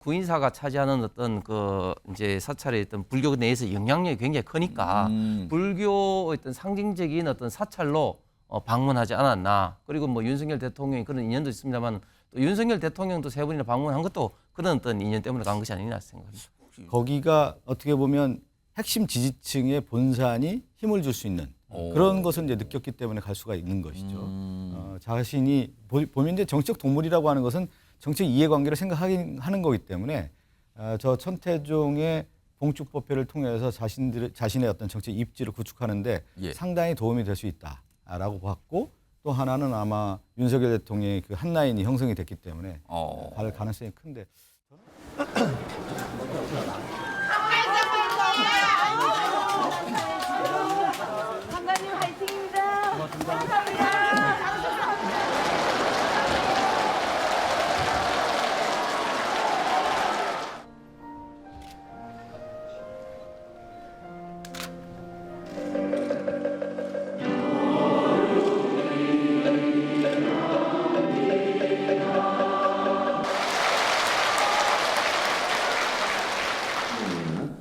구인사가 차지하는 어떤 그 이제 사찰의 어떤 불교 내에서 영향력이 굉장히 크니까 불교의 어떤 상징적인 어떤 사찰로 방문하지 않았나. 그리고 뭐 윤석열 대통령이 그런 인연도 있습니다만 또 윤석열 대통령도 세 번이나 방문한 것도 그런 어떤 인연 때문에 간 것이 아니냐 생각합니다. 거기가 어떻게 보면 핵심 지지층의 본산이 힘을 줄 수 있는 그런 것을 이제 느꼈기 때문에 갈 수가 있는 것이죠. 자신이 보면 이제 정치적 동물이라고 하는 것은 정치적 이해관계를 생각하는 거기 때문에 저 천태종의 봉축법회를 통해서 자신의 어떤 정치 입지를 구축하는데 상당히 도움이 될 수 있다라고 봤고 또 하나는 아마 윤석열 대통령의 그 한 라인이 형성이 됐기 때문에 갈 가능성이 큰데. 장관님 화이팅입니다. 감사합니다.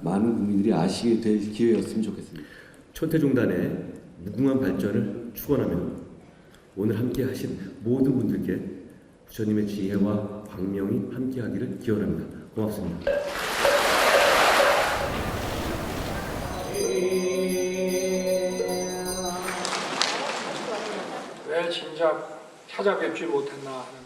많은 국민들이 아시게 될 기회였으면 좋겠습니다. 천태종단의 무궁한 발전을 축원하며 오늘 함께 하신 모든 분들께 부처님의 지혜와 광명이 함께하기를 기원합니다. 고맙습니다. 왜 진작 찾아뵙지 못했나 하는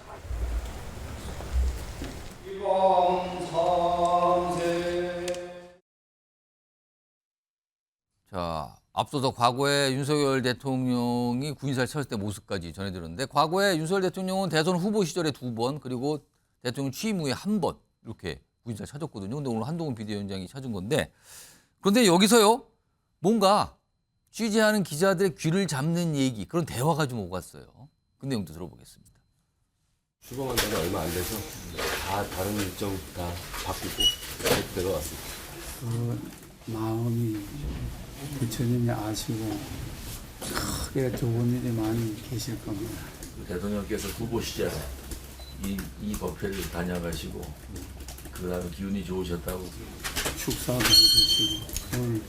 자, 앞서서 과거에 윤석열 대통령이 구인사를 찾을 때 모습까지 전해드렸는데 과거에 윤석열 대통령은 대선 후보 시절에 2번 그리고 대통령 취임 후에 1번 이렇게 구인사를 찾았거든요. 근데 오늘 한동훈 비대위원장이 찾은 건데 그런데 여기서요 뭔가 취재하는 기자들의 귀를 잡는 얘기 그런 대화가 좀 오갔어요. 그 내용도 들어보겠습니다. 출범한 지가 얼마 안 돼서 다 다른 일정 다 바꾸고 내가 왔습니다. 그 마음이 부처님이 아시고 크게 좋은 일이 많이 계실 겁니다. 대통령께서 후보 시절에 이 법회를 다녀가시고 그 다음에 기운이 좋으셨다고 축사도 해주시고 오늘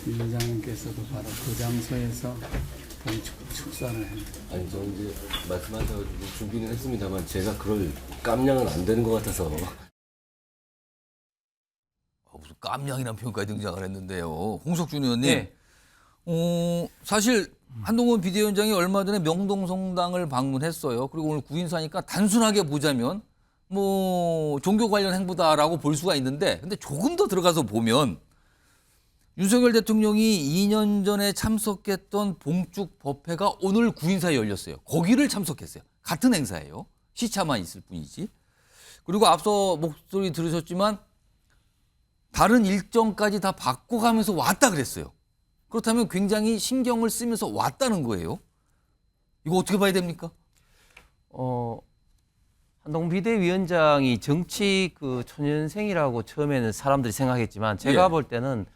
위원장님께서도 바로 그 장소에서 축사를 해요. 아니 저 이제 말씀하셔가지고 준비는 했습니다만 제가 그럴 깜냥은 안 되는 것 같아서 무슨 깜냥이라는 표현까지 등장을 했는데요. 홍석준 의원님. 네. 사실 한동훈 비대위원장이 얼마 전에 명동성당을 방문했어요. 그리고 오늘 구인사니까 단순하게 보자면 뭐 종교 관련 행보다라고 볼 수가 있는데 근데 조금 더 들어가서 보면 윤석열 대통령이 2년 전에 참석했던 봉축 법회가 오늘 구인사에 열렸어요. 거기를 참석했어요. 같은 행사예요. 시차만 있을 뿐이지. 그리고 앞서 목소리 들으셨지만 다른 일정까지 다 바꿔가면서 왔다 그랬어요. 그렇다면 굉장히 신경을 쓰면서 왔다는 거예요. 이거 어떻게 봐야 됩니까? 한동훈 비대위원장이 정치 그 초년생이라고 처음에는 사람들이 생각했지만 제가 볼 때는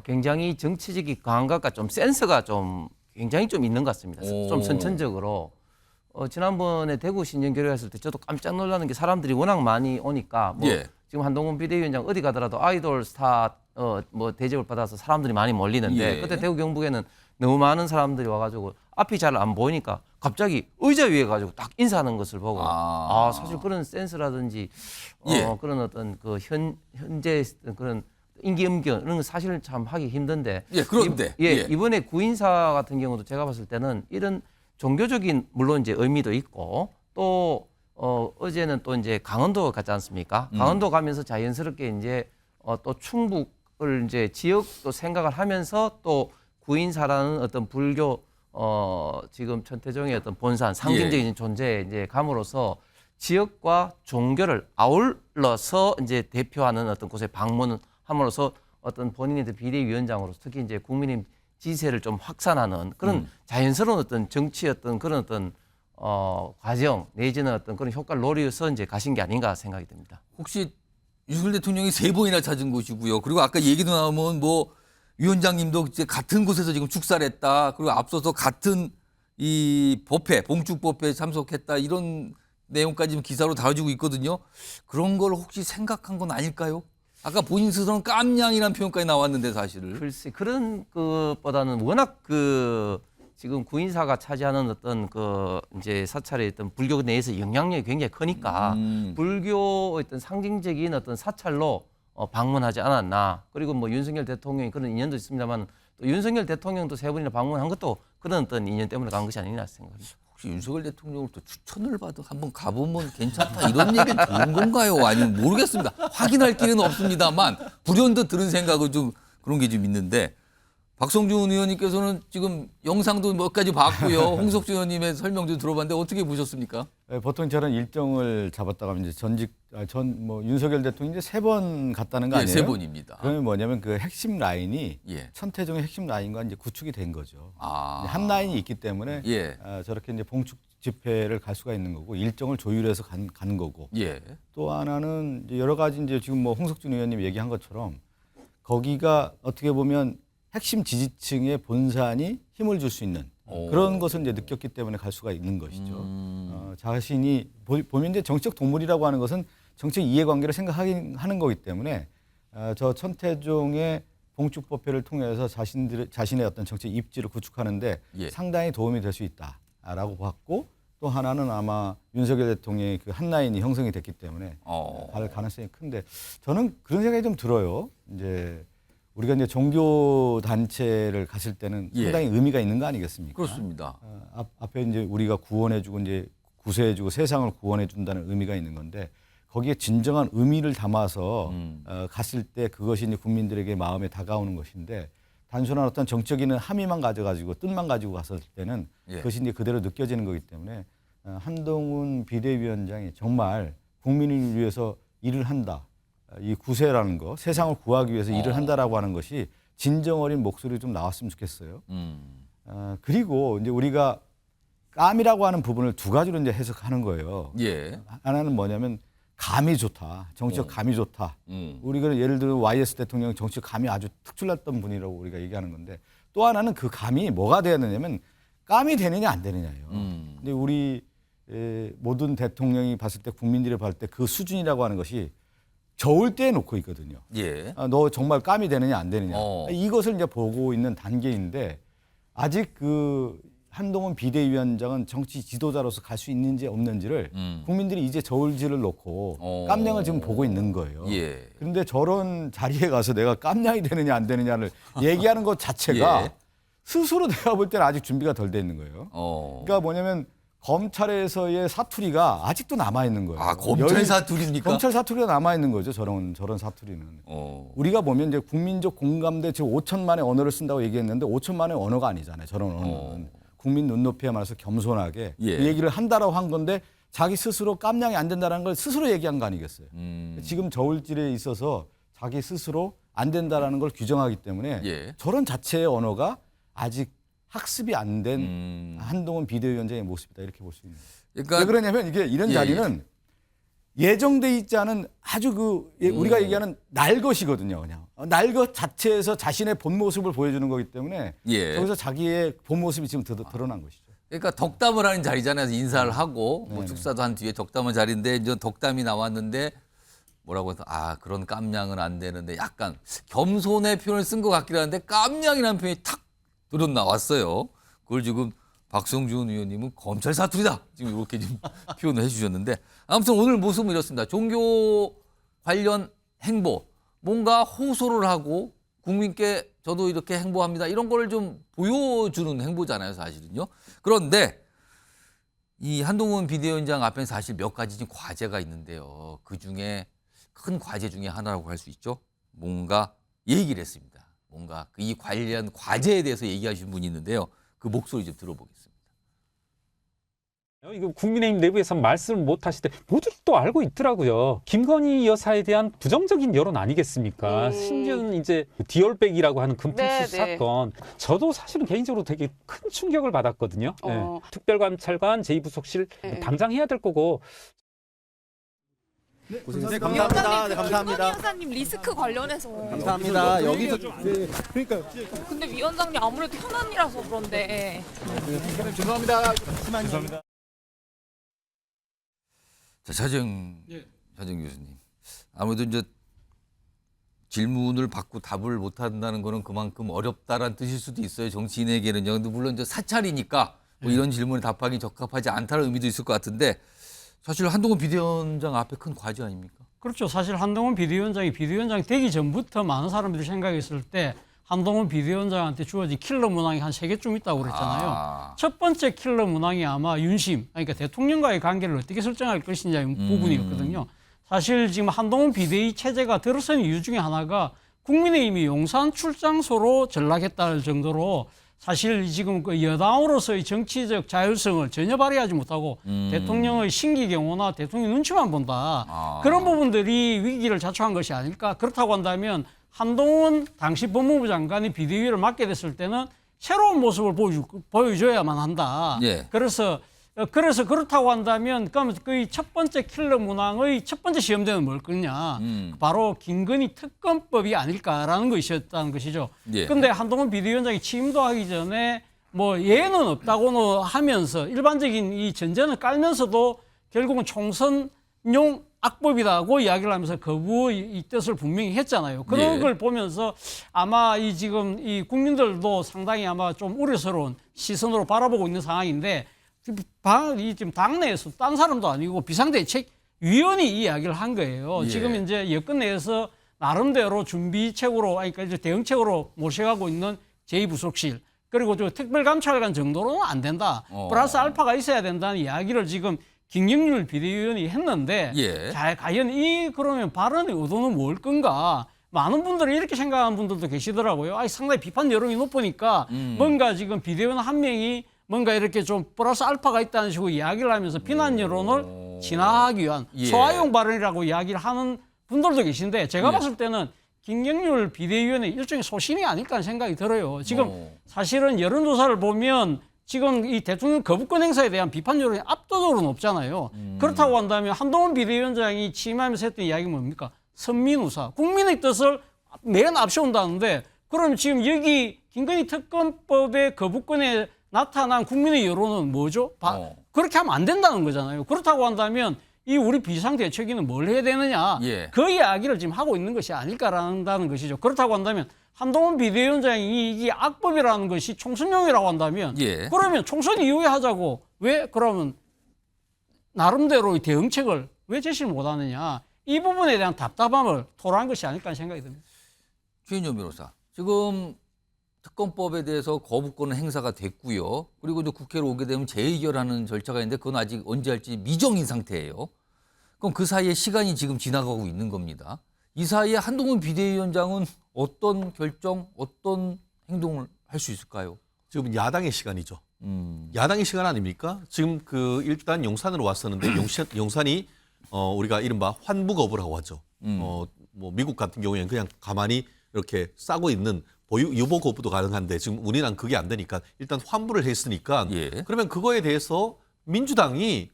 굉장히 정치적인 감각과 좀 센스가 좀 굉장히 좀 있는 것 같습니다. 좀 선천적으로. 지난번에 대구 신년교류 했을 때 저도 깜짝 놀라는 게 사람들이 워낙 많이 오니까 뭐 지금 한동훈 비대위원장 어디 가더라도 아이돌 스타 뭐 대접을 받아서 사람들이 많이 몰리는데 그때 대구 경북에는 너무 많은 사람들이 와가지고 앞이 잘 안 보이니까 갑자기 의자 위에 가지고 딱 인사하는 것을 보고 사실 그런 센스라든지 그런 어떤 그 현재 그런 임기응변 이런 거 사실은 참 하기 힘든데 그런데 이번에 구인사 같은 경우도 제가 봤을 때는 이런 종교적인 물론 이제 의미도 있고 또 어제는 또 이제 강원도 갔지 않습니까? 강원도 가면서 자연스럽게 이제 또 충북을 이제 지역도 생각을 하면서 또 구인사라는 어떤 불교 지금 천태종의 어떤 본산 상징적인 존재에 이제 감으로써 지역과 종교를 아울러서 이제 대표하는 어떤 곳에 방문함으로써 어떤 본인의 비대위원장으로서 특히 이제 국민의 지세를 좀 확산하는 그런 자연스러운 어떤 정치 어떤 그런 어떤 과정 내지는 어떤 그런 효과를 노려서 이제 가신 게 아닌가 생각이 듭니다. 혹시 윤석열 대통령이 3번이나 찾은 곳이고요. 그리고 아까 얘기도 나오면 뭐 위원장님도 이제 같은 곳에서 지금 축사를 했다. 그리고 앞서서 같은 이 법회, 봉축 법회에 참석했다. 이런 내용까지 지금 기사로 다뤄지고 있거든요. 그런 걸 혹시 생각한 건 아닐까요? 아까 본인 스스로는 깜냥이라는 표현까지 나왔는데 사실을. 글쎄 그런 것보다는 워낙 지금 구인사가 차지하는 어떤 이제 사찰의 어떤 불교 내에서 영향력이 굉장히 크니까 불교의 어떤 상징적인 어떤 사찰로 방문하지 않았나. 그리고 뭐 윤석열 대통령이 그런 인연도 있습니다만 또 윤석열 대통령도 3번이나 방문한 것도 그런 어떤 인연 때문에 간 것이 아니냐 생각합니다. 혹시 윤석열 대통령을 또 추천을 받아 한번 가보면 괜찮다 이런 얘기를 들은 건가요? 아니면 모르겠습니다. 확인할 길은 없습니다만 불현듯 들은 생각은 좀 그런 게 좀 있는데 박성준 의원님께서는 지금 영상도 몇 가지 봤고요. 홍석준 의원님의 설명도 들어봤는데 어떻게 보셨습니까? 보통 저런 일정을 잡았다가 이제 윤석열 대통령이 이제 3번 갔다는 거 아니에요? 네, 3번입니다. 그러면 뭐냐면 그 핵심 라인이 예. 천태종의 핵심 라인과 이제 구축이 된 거죠. 아. 한 라인이 있기 때문에 예. 저렇게 이제 봉축 집회를 갈 수가 있는 거고 일정을 조율해서 가는 거고. 예. 또 하나는 이제 여러 가지 이제 지금 뭐 홍석준 의원님 얘기한 것처럼 거기가 어떻게 보면 핵심 지지층의 본산이 힘을 줄 수 있는 그런 것을 이제 느꼈기 때문에 갈 수가 있는 것이죠. 자신이 보면 이제 정치적 동물이라고 하는 것은 정치적 이해관계를 생각하는 거기 때문에 저 천태종의 봉축법회를 통해서 자신의 어떤 정치적 입지를 구축하는데 예. 상당히 도움이 될 수 있다라고 봤고 또 하나는 아마 윤석열 대통령의 그 한 라인이 형성이 됐기 때문에 갈 가능성이 큰데 저는 그런 생각이 좀 들어요. 이제 우리가 이제 종교 단체를 갔을 때는 예. 상당히 의미가 있는 거 아니겠습니까? 그렇습니다. 앞에 이제 우리가 구원해주고 이제 구세해주고 세상을 구원해준다는 의미가 있는 건데 거기에 진정한 의미를 담아서 갔을 때 그것이 이제 국민들에게 마음에 다가오는 것인데 단순한 어떤 정적인 함의만 가져가지고 뜻만 가지고 갔을 때는 예. 그것이 이제 그대로 느껴지는 거기 때문에 한동훈 비대위원장이 정말 국민을 위해서 일을 한다. 이 구세라는 거, 세상을 구하기 위해서 일을 한다라고 하는 것이 진정 어린 목소리 좀 나왔으면 좋겠어요. 그리고 이제 우리가 깜이라고 하는 부분을 2가지로 이제 해석하는 거예요. 예. 하나는 뭐냐면 감이 좋다, 정치적 감이 좋다. 우리가 예를 들어 YS 대통령 정치적 감이 아주 특출났던 분이라고 우리가 얘기하는 건데 또 하나는 그 감이 뭐가 돼야 되냐면 깜이 되느냐 안 되느냐예요. 근데 우리 모든 대통령이 봤을 때 국민들이 봤을 때 그 수준이라고 하는 것이 저울대에 놓고 있거든요. 예. 너 정말 깜이 되느냐 안 되느냐. 이것을 이제 보고 있는 단계인데 아직 그 한동훈 비대위원장은 정치 지도자로서 갈 수 있는지 없는지를 국민들이 이제 저울질을 놓고 깜냥을 지금 보고 있는 거예요. 예. 그런데 저런 자리에 가서 내가 깜냥이 되느냐 안 되느냐를 얘기하는 것 자체가 예. 스스로 내가 볼 때는 아직 준비가 덜 돼 있는 거예요. 그러니까 뭐냐면 검찰에서의 사투리가 아직도 남아 있는 거예요. 아, 검찰 사투리입니까? 검찰 사투리가 남아 있는 거죠. 저런 사투리는. 우리가 보면 이제 국민적 공감대 지금 5천만의 언어를 쓴다고 얘기했는데 5천만의 언어가 아니잖아요. 저런 언어는 국민 눈높이에 맞춰서 겸손하게 예. 그 얘기를 한다라고 한 건데 자기 스스로 깜냥이 안 된다는 걸 스스로 얘기한 거 아니겠어요. 지금 저울질에 있어서 자기 스스로 안 된다라는 걸 규정하기 때문에 예. 저런 자체의 언어가 아직 학습이 안 된 한동훈 비대위원장의 모습이다 이렇게 볼 수 있는 거예요. 그러니까 왜 그러냐면 이게 이런 자리는 예정돼 있지 않은 아주 우리가 얘기하는 날 것이거든요. 그냥 날 것 자체에서 자신의 본 모습을 보여주는 거기 때문에 예. 저기서 자기의 본 모습이 지금 드러난 것이죠. 그러니까 덕담을 하는 자리잖아요. 그래서 인사를 하고 뭐 축사도 한 뒤에 덕담한 자리인데 이제 덕담이 나왔는데 뭐라고 해서 그런 깜냥은 안 되는데 약간 겸손의 표현을 쓴 것 같기도 한데 깜냥이라는 표현이 탁 들어 나왔어요. 그걸 지금 박성준 의원님은 검찰 사투리다 지금 이렇게 지금 표현을 해주셨는데 아무튼 오늘 모습은 이렇습니다. 종교 관련 행보 뭔가 호소를 하고 국민께 저도 이렇게 행보합니다 이런 걸 좀 보여주는 행보잖아요 사실은요. 그런데 이 한동훈 비대위원장 앞에는 사실 몇 가지 지금 과제가 있는데요. 그 중에 큰 과제 중에 하나라고 할 수 있죠. 뭔가 얘기를 했습니다. 뭔가 이 관련 과제에 대해서 얘기하신 분이 있는데요. 그 목소리 좀 들어보겠습니다. 이거 국민의힘 내부에서 말씀을 못 하실 때 모두 또 알고 있더라고요. 김건희 여사에 대한 부정적인 여론 아니겠습니까? 심지어는 이제 디올백이라고 하는 금품수 사건. 저도 사실은 개인적으로 되게 큰 충격을 받았거든요. 네. 특별감찰관 제2부속실 당장 해야 될 거고. 네, 감사합니다. 네, 감사합니다. 위원장님 리스크 관련해서. 감사합니다. 여기서 그러니까 근데 위원장님 아무래도 현안이라서 그런데. 죄송합니다. 감사합니다. 자, 차정 교수님. 아무래도 이제 질문을 받고 답을 못 한다는 거는 그만큼 어렵다라는 뜻일 수도 있어요. 정치인에게는요. 근데 물론 이제 사찰이니까 뭐 이런 질문에 답하기 적합하지 않다는 의미도 있을 것 같은데 사실 한동훈 비대위원장 앞에 큰 과제 아닙니까? 그렇죠. 사실 한동훈 비대위원장이 비대위원장 되기 전부터 많은 사람들이 생각했을 때 한동훈 비대위원장한테 주어진 킬러 문항이 한 3개쯤 있다고 그랬잖아요. 첫 번째 킬러 문항이 아마 윤심, 그러니까 대통령과의 관계를 어떻게 설정할 것이냐 부분이었거든요. 사실 지금 한동훈 비대위 체제가 들어선 이유 중에 하나가 국민의힘이 용산 출장소로 전락했다는 정도로 사실 지금 그 여당으로서의 정치적 자율성을 전혀 발휘하지 못하고 대통령의 신기경호나 대통령 눈치만 본다. 그런 부분들이 위기를 자초한 것이 아닐까. 그렇다고 한다면 한동훈 당시 법무부 장관이 비대위를 맡게 됐을 때는 새로운 모습을 보여줘야만 한다. 예. 그래서 그렇다고 한다면 그럼 그 첫 번째 킬러 문항의 첫 번째 시험대는 뭘 거냐? 바로 김건희 특검법이 아닐까라는 것이었다는 것이죠. 그런데 예. 한동훈 비대위원장이 취임도 하기 전에 뭐 예는 없다고는 하면서 일반적인 이 전제는 깔면서도 결국은 총선용 악법이라고 이야기를 하면서 거부의 뜻을 분명히 했잖아요. 그런 예. 걸 보면서 아마 이 지금 이 국민들도 상당히 아마 좀 우려스러운 시선으로 바라보고 있는 상황인데 지금 당내에서 딴 사람도 아니고 비상대책위원이 이 이야기를 한 거예요. 예. 지금 이제 여권 내에서 나름대로 준비책으로, 그러니까 이제 대응책으로 모셔가고 있는 제2부속실 그리고 저 특별감찰관 정도로는 안 된다. 플러스 알파가 있어야 된다는 이야기를 지금 김경률 비대위원이 했는데 예. 자, 과연 이 그러면 발언의 의도는 뭘 건가? 많은 분들이 이렇게 생각하는 분들도 계시더라고요. 아니, 상당히 비판 여론이 높으니까 뭔가 지금 비대위원 한 명이 뭔가 이렇게 좀 플러스 알파가 있다는 식으로 이야기를 하면서 비난 여론을 진화하기 위한 예. 소화용 발언이라고 이야기를 하는 분들도 계신데 제가 봤을 때는 김경률 비대위원의 일종의 소신이 아닐까 하는 생각이 들어요. 지금 사실은 여론조사를 보면 지금 이 대통령 거부권 행사에 대한 비판 여론이 압도적으로 높잖아요. 그렇다고 한다면 한동훈 비대위원장이 취임하면서 했던 이야기가 뭡니까? 선민우사. 국민의 뜻을 맨 앞세운다는데 그럼 지금 여기 김건희 특검법의 거부권에 나타난 국민의 여론은 뭐죠? 그렇게 하면 안 된다는 거잖아요. 그렇다고 한다면 이 우리 비상대책위는 뭘 해야 되느냐. 예. 그 이야기를 지금 하고 있는 것이 아닐까라는 것이죠. 그렇다고 한다면 한동훈 비대위원장이 이게 악법이라는 것이 총선용이라고 한다면 예. 그러면 총선 이후에 하자고 왜 그러면 나름대로의 대응책을 왜 제시를 못하느냐. 이 부분에 대한 답답함을 토로한 것이 아닐까 하는 생각이 듭니다. 최인정 변호사. 지금 특검법에 대해서 거부권은 행사가 됐고요. 그리고 이제 국회로 오게 되면 재의결하는 절차가 있는데 그건 아직 언제 할지 미정인 상태예요. 그럼 그 사이에 시간이 지금 지나가고 있는 겁니다. 이 사이에 한동훈 비대위원장은 어떤 결정, 어떤 행동을 할 수 있을까요? 지금 야당의 시간이죠. 야당의 시간 아닙니까? 지금 그 일단 용산으로 왔었는데 용산이 우리가 이른바 환부 거부라고 하죠. 뭐 미국 같은 경우에는 그냥 가만히 이렇게 싸고 있는 유보 거부도 가능한데 지금 우리는 그게 안 되니까 일단 환부를 했으니까 예. 그러면 그거에 대해서 민주당이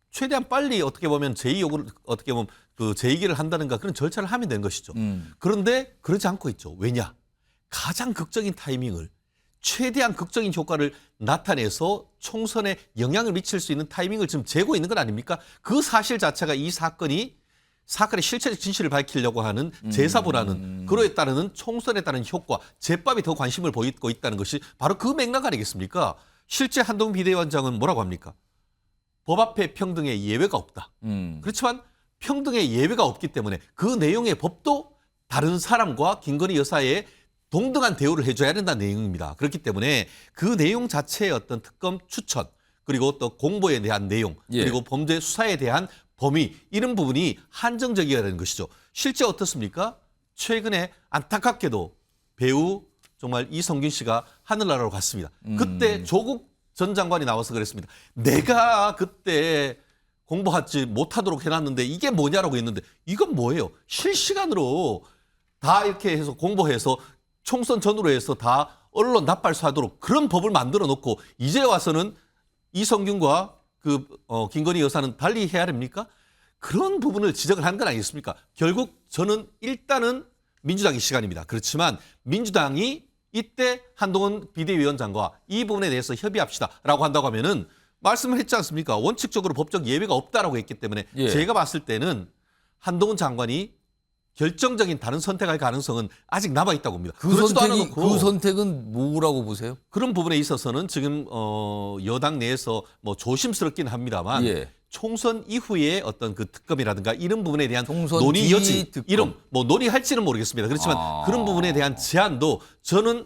최대한 빨리 어떻게 보면 제2요구를 어떻게 보면 그 제2기를 한다든가 그런 절차를 하면 되는 것이죠. 그런데 그러지 않고 있죠. 왜냐? 가장 극적인 타이밍을 최대한 극적인 효과를 나타내서 총선에 영향을 미칠 수 있는 타이밍을 지금 재고 있는 건 아닙니까? 그 사실 자체가 이 사건의 실체적 진실을 밝히려고 하는 재사보라는 그로에 따르는 총선에 따른 효과, 제법이 더 관심을 보이고 있다는 것이 바로 그 맥락 아니겠습니까? 실제 한동훈 비대위원장은 뭐라고 합니까? 법 앞에 평등의 예외가 없다. 그렇지만 평등의 예외가 없기 때문에 그 내용의 법도 다른 사람과 김건희 여사의 동등한 대우를 해줘야 된다는 내용입니다. 그렇기 때문에 그 내용 자체의 어떤 특검 추천 그리고 또 공보에 대한 내용 그리고 범죄 수사에 대한 범위 이런 부분이 한정적이어야 되는 것이죠. 실제 어떻습니까? 최근에 안타깝게도 배우 정말 이성균 씨가 하늘나라로 갔습니다. 그때 조국 전 장관이 나와서 그랬습니다. 내가 그때 공부하지 못하도록 해놨는데 이게 뭐냐라고 했는데 이건 뭐예요? 실시간으로 다 이렇게 해서 공부해서 총선 전후로 해서 다 언론 납발수하도록 그런 법을 만들어 놓고 이제 와서는 이성균과 김건희 여사는 달리 해야 됩니까? 그런 부분을 지적을 한 건 아니겠습니까? 결국 저는 일단은 민주당의 시간입니다. 그렇지만 민주당이 이때 한동훈 비대위원장과 이 부분에 대해서 협의합시다라고 한다고 하면은 말씀을 했지 않습니까? 원칙적으로 법적 예외가 없다라고 했기 때문에 예. 제가 봤을 때는 한동훈 장관이 결정적인 다른 선택할 가능성은 아직 남아 있다고 봅니다. 그 그렇지도 선택이 않아놓고 그 선택은 뭐라고 보세요? 그런 부분에 있어서는 지금 여당 내에서 뭐 조심스럽긴 합니다만 예. 총선 이후에 어떤 그 특검이라든가 이런 부분에 대한 총선 논의 뒤 여지 특검. 이런 뭐 논의할지는 모르겠습니다. 그렇지만 그런 부분에 대한 제안도 저는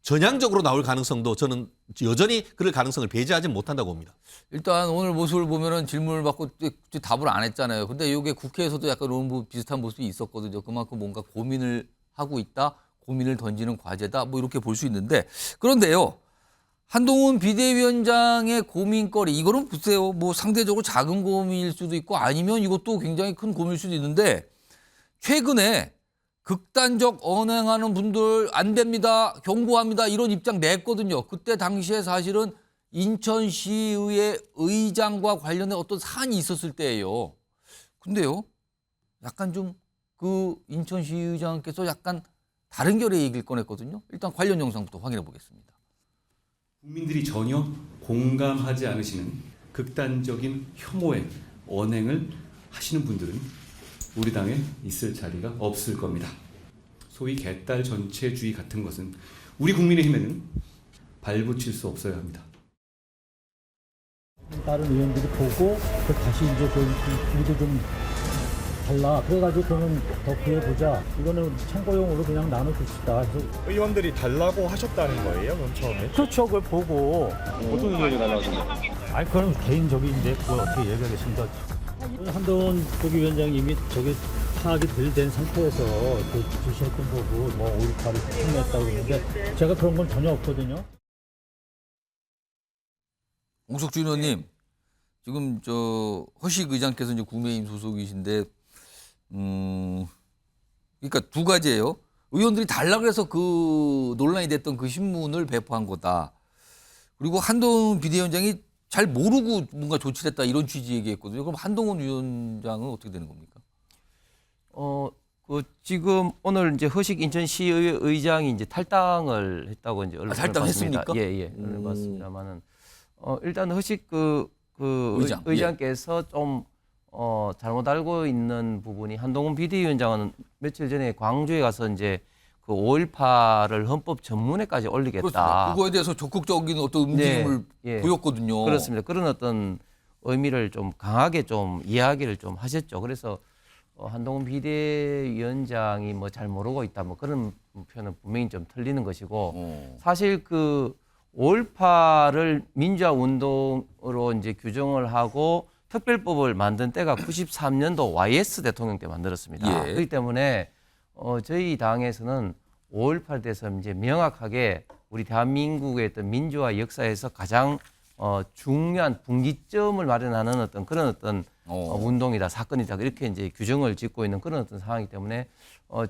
전향적으로 나올 가능성도 저는 여전히 그럴 가능성을 배제하지 못한다고 봅니다. 일단 오늘 모습을 보면은 질문을 받고 답을 안 했잖아요. 근데 이게 국회에서도 약간 이런 비슷한 모습이 있었거든요. 그만큼 뭔가 고민을 하고 있다, 고민을 던지는 과제다, 뭐 이렇게 볼 수 있는데 그런데요. 한동훈 비대위원장의 고민거리 이거는 보세요. 뭐 상대적으로 작은 고민일 수도 있고 아니면 이것도 굉장히 큰 고민일 수도 있는데 최근에 극단적 언행하는 분들 안 됩니다. 경고합니다. 이런 입장 냈거든요. 그때 당시에 사실은 인천시의회 의장과 관련된 어떤 사안이 있었을 때예요. 근데요. 약간 좀 그 인천시의장께서 약간 다른 결의 얘기를 꺼냈거든요. 일단 관련 영상부터 확인해 보겠습니다. 국민들이 전혀 공감하지 않으시는 극단적인 혐오의 언행을 하시는 분들은 우리 당에 있을 자리가 없을 겁니다. 소위 개딸 전체주의 같은 것은 우리 국민의힘에는 발붙일 수 없어야 합니다. 다른 의원들이 보고 다시 이제 우리도 좀 달라. 그래가지고 그러면 더 구해보자. 이거는 참고용으로 그냥 나눠줍시다. 그래서 의원들이 달라고 하셨다는 거예요? 그럼 처음에? 그렇죠. 그걸 보고. 어떤 의원이 달라고 하셨나요? 아니 그건 개인적인데 그걸 어떻게 얘기하겠습니까? 한동훈 부위원장님이 저게 파악이 덜 된 상태에서 그 지시했던 거고 뭐 5.18을 했다고 그러는데 제가 그런 건 전혀 없거든요. 옹석준 의원님, 지금 저 허식 의장께서 이제 국민의힘 소속이신데, 그러니까 두 가지예요. 의원들이 달라고 해서 그 논란이 됐던 그 신문을 배포한 거다. 그리고 한동훈 비대위원장이 잘 모르고 뭔가 조치를 했다 이런 취지 얘기했거든요. 그럼 한동훈 위원장은 어떻게 되는 겁니까? 그 지금 오늘 이제 허식 인천시의회 의장이 이제 탈당을 했다고 이제 언론을 탈당했습니까? 봤습니다. 예, 언론을 봤습니다만은 일단 허식 의장, 의장께서 좀 잘못 알고 있는 부분이 한동훈 비대위원장은 며칠 전에 광주에 가서 이제 그 5.18을 헌법 전문회까지 올리겠다. 그렇습니다. 그거에 대해서 적극적인 어떤 움직임을 보였거든요. 그렇습니다. 그런 어떤 의미를 좀 강하게 좀 이야기를 좀 하셨죠. 그래서 한동훈 비대위원장이 뭐 잘 모르고 있다 뭐 그런 표현은 분명히 좀 틀리는 것이고 사실 그 5.18을 민주화 운동으로 이제 규정을 하고 특별법을 만든 때가 93년도 YS 대통령 때 만들었습니다. 그렇기 때문에 저희 당에서는 5.18 대해서 이제 명확하게 우리 대한민국의 어떤 민주화 역사에서 가장 중요한 분기점을 마련하는 어떤 그런 어떤 운동이다, 사건이다 이렇게 이제 규정을 짓고 있는 그런 어떤 상황이기 때문에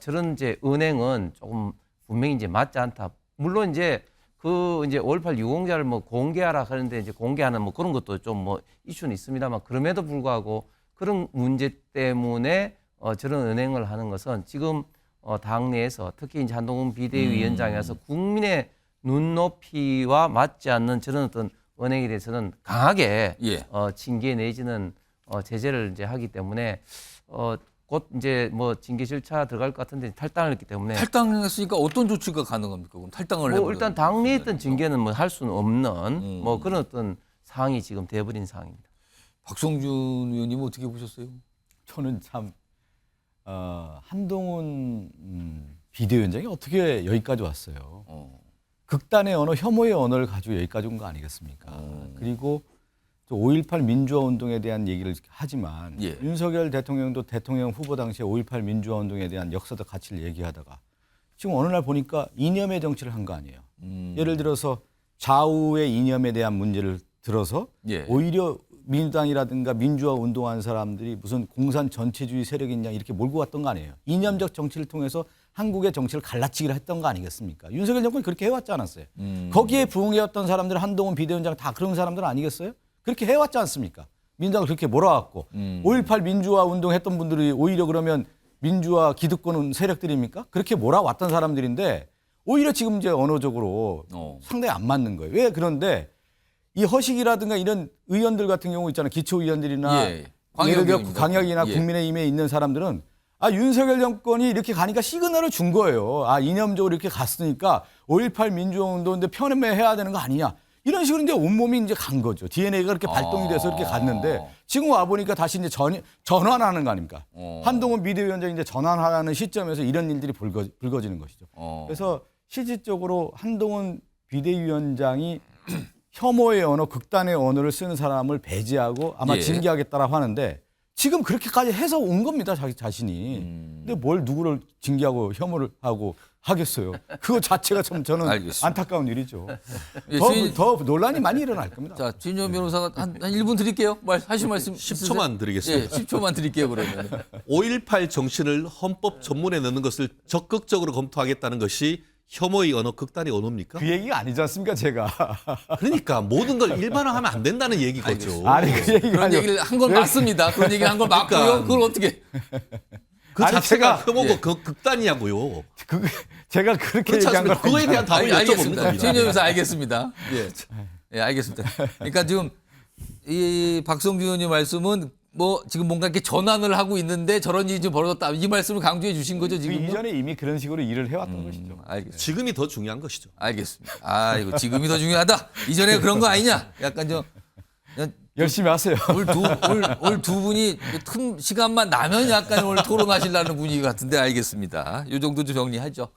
저런 이제 은행은 조금 분명히 이제 맞지 않다. 물론 이제 그 이제 5.18 유공자를 뭐 공개하라 하는데 이제 공개하는 뭐 그런 것도 좀 뭐 이슈는 있습니다만 그럼에도 불구하고 그런 문제 때문에 저런 은행을 하는 것은 지금 당내에서 특히 이제 한동훈 비대위원장에서 국민의 눈높이와 맞지 않는 저런 어떤 은행에 대해서는 강하게 징계 내지는 제재를 이제 하기 때문에 곧 이제 뭐 징계 절차 들어갈 것 같은데 탈당을 했기 때문에 탈당했으니까 어떤 조치가 가능합니까? 그럼 탈당을 해버리면 일단 당내에 있던 징계는 뭐 할 수는 없는 뭐 그런 어떤 상황이 지금 돼버린 상황입니다. 박성준 의원님은 어떻게 보셨어요? 저는 참 한동훈 비대위원장이 어떻게 여기까지 왔어요. 극단의 언어, 혐오의 언어를 가지고 여기까지 온 거 아니겠습니까? 그리고 5.18 민주화 운동에 대한 얘기를 하지만 윤석열 대통령도 대통령 후보 당시에 5.18 민주화 운동에 대한 역사적 가치를 얘기하다가 지금 어느 날 보니까 이념의 정치를 한 거 아니에요. 예를 들어서 좌우의 이념에 대한 문제를 들어서 오히려 민주당이라든가 민주화 운동한 사람들이 무슨 공산 전체주의 세력이냐 이렇게 몰고 갔던 거 아니에요. 이념적 정치를 통해서 한국의 정치를 갈라치기를 했던 거 아니겠습니까? 윤석열 정권이 그렇게 해왔지 않았어요. 거기에 부응해왔던 사람들 한동훈 비대위원장 다 그런 사람들 아니겠어요? 그렇게 해왔지 않습니까? 민주당을 그렇게 몰아왔고 5.18 민주화 운동했던 분들이 오히려 그러면 민주화 기득권 세력들입니까? 그렇게 몰아왔던 사람들인데 오히려 지금 이제 언어적으로 상당히 안 맞는 거예요. 왜 그런데 이 허식이라든가 이런 의원들 같은 경우 있잖아요. 기초의원들이나 예. 예를 들어 광역의원입니다. 광역이나 예. 국민의힘에 있는 사람들은 윤석열 정권이 이렇게 가니까 시그널을 준 거예요. 이념적으로 이렇게 갔으니까 5.18 민주화운동인데 편애해야 되는 거 아니냐. 이런 식으로 이제 온몸이 이제 간 거죠. DNA가 그렇게 발동이 돼서 이렇게 갔는데 지금 와 보니까 다시 이제 전환하는 거 아닙니까? 한동훈 비대위원장이 이제 전환하는 시점에서 이런 일들이 불거지는 것이죠. 그래서 실질적으로 한동훈 비대위원장이 혐오의 언어, 극단의 언어를 쓰는 사람을 배제하고 아마 예. 징계하겠다라고 하는데 지금 그렇게까지 해서 온 겁니다. 자기 자신이. 근데 뭘 누구를 징계하고 혐오를 하고 하겠어요. 그거 자체가 참 저는 알겠습니다. 안타까운 일이죠. 예, 더 논란이 많이 일어날 겁니다. 자, 진영 변호사가 한 1분 드릴게요. 하실 말씀 10초만 드리겠습니다. 예, 10초만 드릴게요, 그러면. 5.18 정신을 헌법 전문에 넣는 것을 적극적으로 검토하겠다는 것이 혐오의 언어, 극단의 언어입니까? 그 얘기가 아니지 않습니까, 제가. 그러니까 모든 걸 일반화하면 안 된다는 얘기거죠. 아니, 그 얘기가 그런 아니고. 얘기를 한 건 맞습니다. 그런 얘기를 한 건 맞고요. 그러니까. 그걸 어떻게. 그 아니, 자체가 제가- 혐오고 예. 극단이냐고요. 제가 그렇게 그렇지 얘기한 건 않습니까? 그거에 대한 답을 여쭤보는 알겠습니다. 겁니다. 진영 변호사 알겠습니다. 예. 예, 알겠습니다. 그러니까 지금 이 박성준 의원님 말씀은 뭐 지금 뭔가 이렇게 전환을 하고 있는데 저런 일이 좀 벌어졌다. 이 말씀을 강조해 주신 거죠, 그 지금? 이전에 이미 그런 식으로 일을 해왔던 것이죠. 알겠습니다. 지금이 더 중요한 것이죠. 알겠습니다. 이거 지금이 더 중요하다. 이전에 그런 거 아니냐? 약간 좀 열심히 하세요. 올 두 분이 틈 시간만 나면 약간 오늘 토론하시려는 분위기 같은데 알겠습니다. 이 정도 좀 정리하죠.